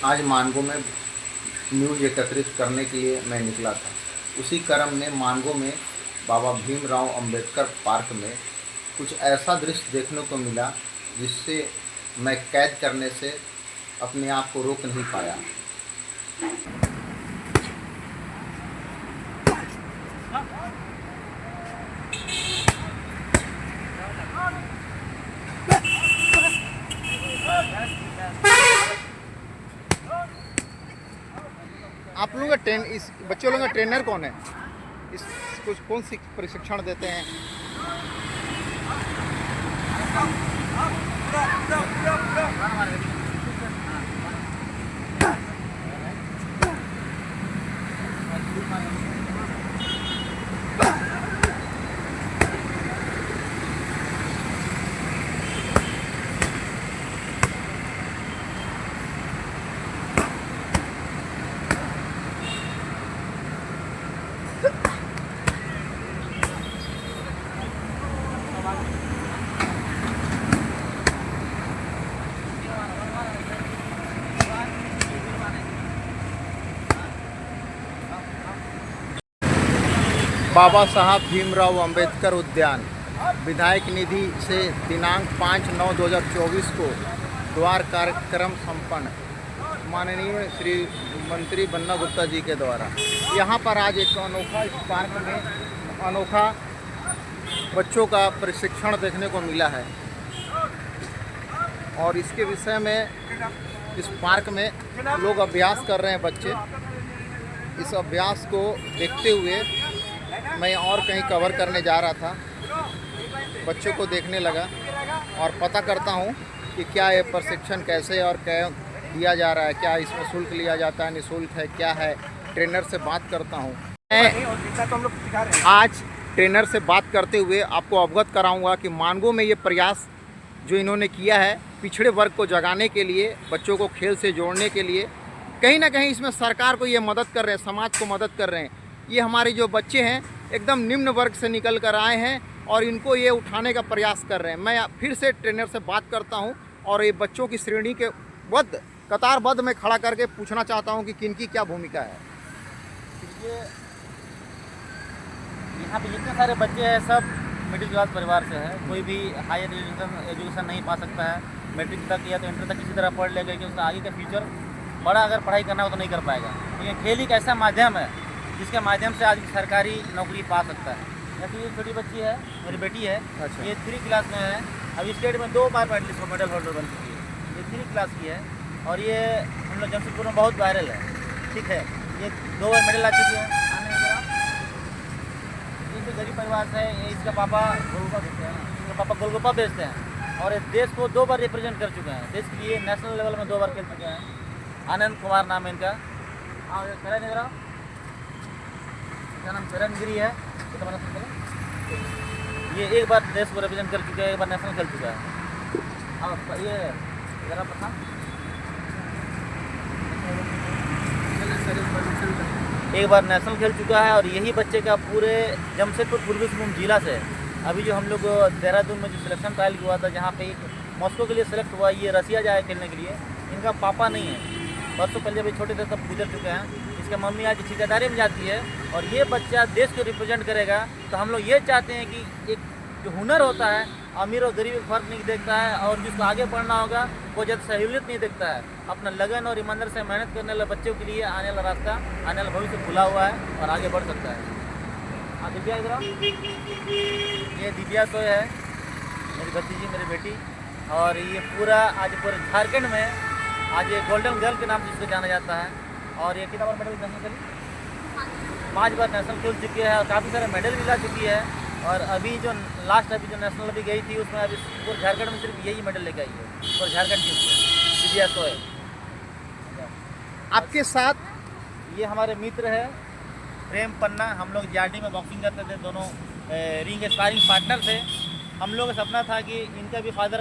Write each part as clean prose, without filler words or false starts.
आज मानगो में न्यूज़ एकत्रित करने के लिए मैं निकला था। उसी क्रम में मानगो में बाबा भीमराव अंबेडकर पार्क में कुछ ऐसा दृश्य देखने को मिला जिससे मैं कैद करने से अपने आप को रोक नहीं पाया। आप लोगों का इस बच्चों लोगों का ट्रेनर कौन है? इस कुछ कौन सी प्रशिक्षण देते हैं? बाबा साहब भीमराव अंबेडकर उद्यान विधायक निधि से दिनांक 5/9/2024 को द्वार कार्यक्रम संपन्न माननीय श्री मंत्री बन्ना गुप्ता जी के द्वारा यहाँ पर आज एक अनोखा इस पार्क में अनोखा बच्चों का प्रशिक्षण देखने को मिला है। और इसके विषय में इस पार्क में लोग अभ्यास कर रहे हैं बच्चे। इस अभ्यास को देखते हुए मैं और कहीं कवर करने जा रहा था, बच्चों को देखने लगा और पता करता हूँ कि क्या ये प्रशिक्षण कैसे और क्या दिया जा रहा है, क्या इसमें शुल्क लिया जाता है, निःशुल्क है, क्या है। ट्रेनर से बात करता हूँ। मैं आज ट्रेनर से बात करते हुए आपको अवगत कराऊंगा कि मानगो में ये प्रयास जो इन्होंने किया है पिछड़े वर्ग को जगाने के लिए, बच्चों को खेल से जोड़ने के लिए, कहीं ना कहीं इसमें सरकार को ये मदद कर रहे हैं, समाज को मदद कर रहे हैं। ये हमारे जो बच्चे हैं एकदम निम्न वर्ग से निकल कर आए हैं और इनको ये उठाने का प्रयास कर रहे हैं। मैं फिर से ट्रेनर से बात करता हूं और ये बच्चों की श्रेणी के बद्ध कतारबद्ध में खड़ा करके पूछना चाहता हूं कि किनकी क्या भूमिका है। ये यहाँ पे जितने सारे बच्चे हैं सब मिडिल क्लास परिवार से है। कोई भी हायर एजुकेशन नहीं पा सकता है। मैट्रिक तक या तो इंटर तक किसी तरह पढ़ लेगा कि उसका आगे का फ्यूचर बड़ा अगर पढ़ाई करना हो तो नहीं कर पाएगा। तो ये खेल एक ऐसा माध्यम है जिसके माध्यम से आज सरकारी नौकरी पा सकता है। जैसे ये छोटी बच्ची है, मेरी बेटी है। अच्छा। ये 3 क्लास में है। अभी स्टेट में 2 बार मेडल होल्डर बन चुकी है। ये 3 क्लास की है और ये हम लोग जमशेदपुर में बहुत वायरल है। ठीक है, ये 2 बार मेडल आ चुकी है। ये गरीब परिवार से है। इसका पापा गोलगप्पा बेचते हैं, इसका पापा गोलगप्पा बेचते हैं और इस देश को 2 बार रिप्रेजेंट कर चुके हैं। देश के लिए नेशनल लेवल में 2 बार खेल चुके हैं। आनंद कुमार नाम है इनका। हाँ, खड़ा नहीं रहा, इसका नाम चरणगिरी है। ये 1 बार देश को रिप्रेजेंट कर चुका है, 1 बार नेशनल खेल चुका है। अब ये जरा पता 1 बार नेशनल खेल चुका है। और यही बच्चे का पूरे जमशेदपुर पूर्वी सिंहभूम जिला से अभी जो हम लोग देहरादून में जो सिलेक्शन ट्रायल हुआ था, जहाँ पे मॉस्को के लिए सिलेक्ट हुआ, ये रसिया जाए खेलने के लिए। इनका पापा नहीं है, बरसों पहले जब छोटे थे तब गुजर चुके हैं। इसका मम्मी आज ठेकेदारी में जाती है और ये बच्चा देश को रिप्रेजेंट करेगा। तो हम लोग ये चाहते हैं कि एक जो हुनर होता है, अमीर और गरीब का फर्क नहीं देखता है और जिसको आगे बढ़ना होगा वो जब सहूलियत नहीं देखता है। अपना लगन और ईमानदारी से मेहनत करने वाले बच्चों के लिए आने वाला रास्ता, आने वाला भविष्य खुला हुआ है और आगे बढ़ सकता है। हाँ दिव्या, इधर आओ। ये दिव्या तो है मेरी भतीजी, मेरी बेटी। और ये पूरा आज पूरे झारखंड में आज ये गोल्डन गर्ल के नाम से इसको जाना जाता है। और ये कितना बार मेडल नेशनल खेली? 5 बार नेशनल खेल चुकी है और काफ़ी सारे मेडल भी ला चुकी है। और अभी जो लास्ट अभी जो नेशनल अभी गई थी उसमें अभी पूरे झारखंड में सिर्फ यही मेडल लेकर आई है और झारखंड की दिव्या तो है। आपके साथ ये हमारे मित्र है प्रेम पन्ना। हम लोग जार्डी में बॉक्सिंग करते थे, दोनों रिंग स्पारिंग पार्टनर थे। हम लोग का सपना था कि इनका भी फादर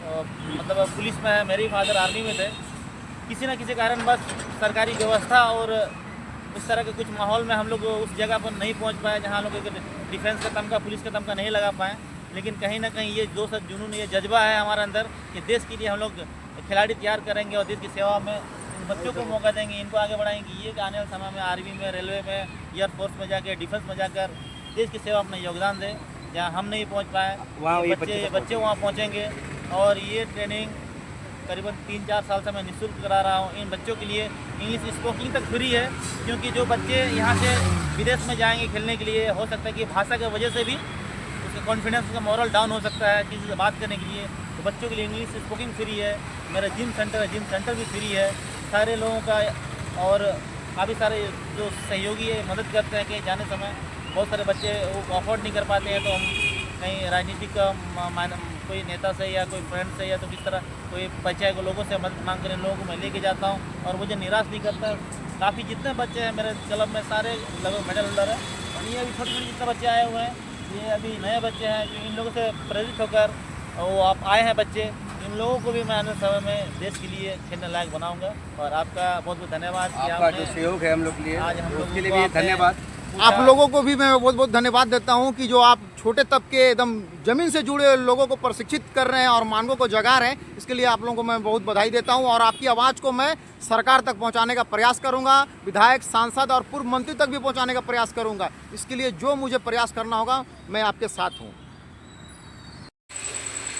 मतलब पुलिस में है, मेरे फादर आर्मी में थे। किसी न किसी कारण बस सरकारी व्यवस्था और उस तरह के कुछ माहौल में हम लोग उस जगह पर नहीं पहुंच पाए जहां लोग डिफेंस का तमका, पुलिस का तमका नहीं लगा पाए। लेकिन कहीं ना कहीं ये जोश जुनून, ये जज्बा है हमारे अंदर कि देश के लिए हम लोग खिलाड़ी तैयार करेंगे और देश की सेवा में बच्चों को मौका देंगे, इनको आगे बढ़ाएंगे, ये कि आने वाले समय में आर्मी में, रेलवे में, एयरफोर्स में जाकर, डिफेंस में जाकर देश की सेवा अपना योगदान दें। जहाँ हम नहीं पहुँच पाए वहाँ ये बच्चे वहाँ पहुँचेंगे। और ये ट्रेनिंग करीबन 3-4 साल से मैं निःशुल्क करा रहा हूँ। इन बच्चों के लिए इंग्लिश स्पोकिंग तक फ्री है, क्योंकि जो बच्चे यहाँ से विदेश में जाएंगे खेलने के लिए, हो सकता है कि भाषा की वजह से भी उसका कॉन्फिडेंस, उसका मॉरल डाउन हो सकता है किसी से बात करने के लिए। तो बच्चों के लिए इंग्लिश स्पोकिंग फ्री है। मेरा जिम सेंटर भी फ्री है सारे लोगों का। और काफ़ी सारे जो सहयोगी है मदद करते हैं कि जाने समय बहुत सारे बच्चे वो अफोर्ड नहीं कर पाते हैं, तो हम कहीं राजनीतिक कोई नेता से या कोई फ्रेंड से या तो किस तरह कोई परिचय को लोगों से मदद मांग कर लोगों को मैं लेके जाता हूँ और मुझे निराश नहीं करता। काफ़ी जितने बच्चे हैं मेरे क्लब में सारे लगभग मेडल होल्डर हैं। और ये अभी छोटे छोटे जितने बच्चे आए हुए हैं, ये अभी नए बच्चे हैं जो इन लोगों से प्रेरित होकर वो आप आए हैं बच्चे, इन लोगों को भी मैं आने समय में देश के लिए खेलने लायक बनाऊंगा। और आपका बहुत बहुत धन्यवाद कि आपका जो सहयोग है हम लोग के लिए, आज हम लोग उसके लिए भी धन्यवाद। आप लोगों को भी मैं बहुत बहुत धन्यवाद देता हूं कि जो आप छोटे तबके एकदम ज़मीन से जुड़े लोगों को प्रशिक्षित कर रहे हैं और मानवों को जगा रहे हैं। इसके लिए आप लोगों को मैं बहुत बधाई देता हूं और आपकी आवाज़ को मैं सरकार तक पहुंचाने का प्रयास करूंगा, विधायक, सांसद और पूर्व मंत्री तक भी पहुंचाने का प्रयास करूंगा। इसके लिए जो मुझे प्रयास करना होगा मैं आपके साथ हूँ।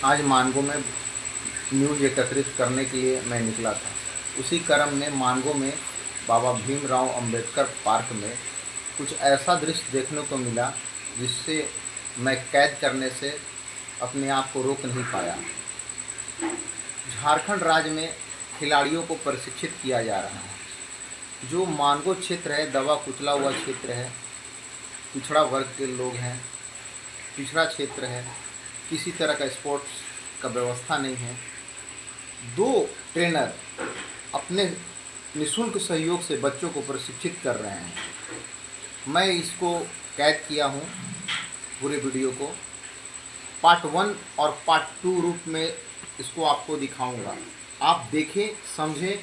आज मानगो में न्यूज़ एकत्रित करने के लिए मैं निकला था। उसी क्रम में मानगो में बाबा भीमराव अंबेडकर पार्क में कुछ ऐसा दृश्य देखने को मिला जिससे मैं कैद करने से अपने आप को रोक नहीं पाया। झारखंड राज्य में खिलाड़ियों को प्रशिक्षित किया जा रहा है। जो मानगो क्षेत्र है दबा कुचला हुआ क्षेत्र है, पिछड़ा वर्ग के लोग हैं, पिछड़ा क्षेत्र है, किसी तरह का स्पोर्ट्स का व्यवस्था नहीं है। 2 ट्रेनर अपने निःशुल्क सहयोग से बच्चों को प्रशिक्षित कर रहे हैं। मैं इसको कैद किया हूँ पूरे वीडियो को। पार्ट 1 और पार्ट 2 रूप में इसको आपको दिखाऊंगा। आप देखें, समझें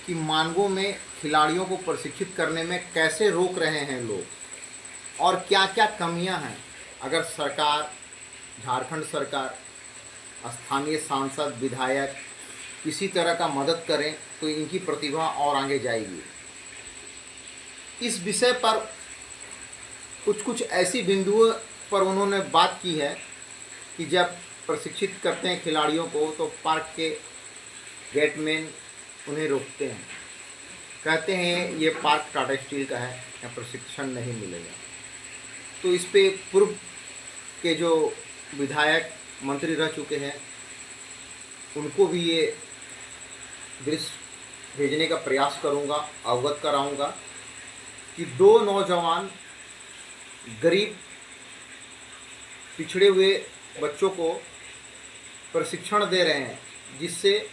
कि मानगो में खिलाड़ियों को प्रशिक्षित करने में कैसे रोक रहे हैं लोग और क्या क्या कमियां हैं। अगर सरकार, झारखंड सरकार, स्थानीय सांसद, विधायक किसी तरह का मदद करें तो इनकी प्रतिभा और आगे जाएगी। इस विषय पर कुछ ऐसी बिंदुओं पर उन्होंने बात की है कि जब प्रशिक्षित करते हैं खिलाड़ियों को तो पार्क के गेटमैन उन्हें रोकते हैं, कहते हैं ये पार्क टाटा स्टील का है, यहाँ प्रशिक्षण नहीं मिलेगा। तो इस पे पूर्व के जो विधायक, मंत्री रह चुके हैं उनको भी ये दृश्य भेजने का प्रयास करूँगा, अवगत कराऊँगा कि 2 नौजवान गरीब पिछड़े हुए बच्चों को प्रशिक्षण दे रहे हैं, जिससे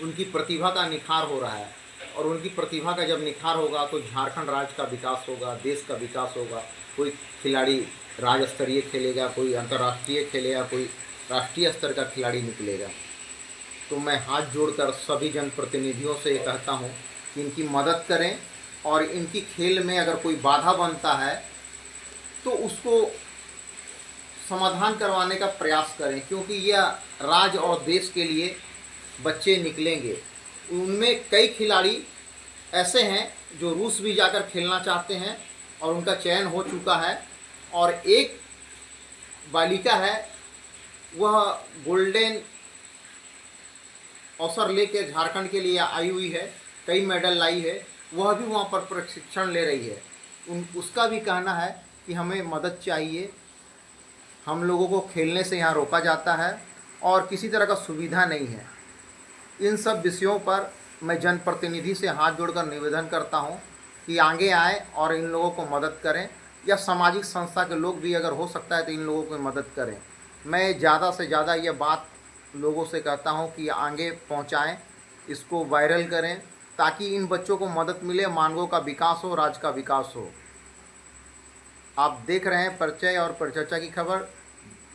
उनकी प्रतिभा का निखार हो रहा है। और उनकी प्रतिभा का जब निखार होगा तो झारखंड राज्य का विकास होगा, देश का विकास होगा। कोई खिलाड़ी राज्य स्तरीय खेलेगा, कोई अंतर्राष्ट्रीय खेलेगा, कोई राष्ट्रीय स्तर का खिलाड़ी निकलेगा। तो मैं हाथ जोड़कर सभी जनप्रतिनिधियों से ये कहता हूँ कि इनकी मदद करें और इनकी खेल में अगर कोई बाधा बनता है तो उसको समाधान करवाने का प्रयास करें, क्योंकि यह राज्य और देश के लिए बच्चे निकलेंगे। उनमें कई खिलाड़ी ऐसे हैं जो रूस भी जाकर खेलना चाहते हैं और उनका चयन हो चुका है। और एक बालिका है, वह गोल्डन अवसर लेकर झारखंड के लिए आई हुई है, कई मेडल लाई है, वह भी वहाँ पर प्रशिक्षण ले रही है। उसका भी कहना है कि हमें मदद चाहिए, हम लोगों को खेलने से यहाँ रोका जाता है और किसी तरह का सुविधा नहीं है। इन सब विषयों पर मैं जनप्रतिनिधि से हाथ जोड़कर निवेदन करता हूँ कि आगे आए और इन लोगों को मदद करें, या सामाजिक संस्था के लोग भी अगर हो सकता है तो इन लोगों की मदद करें। मैं ज़्यादा से ज़्यादा ये बात लोगों से कहता हूँ कि आगे पहुँचाएँ, इसको वायरल करें ताकि इन बच्चों को मदद मिले, मानगो का विकास हो, राज्य का विकास हो। आप देख रहे हैं परिचय और परिचर्चा की खबर,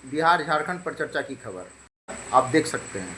बिहार झारखंड परिचर्चा की खबर, आप देख सकते हैं।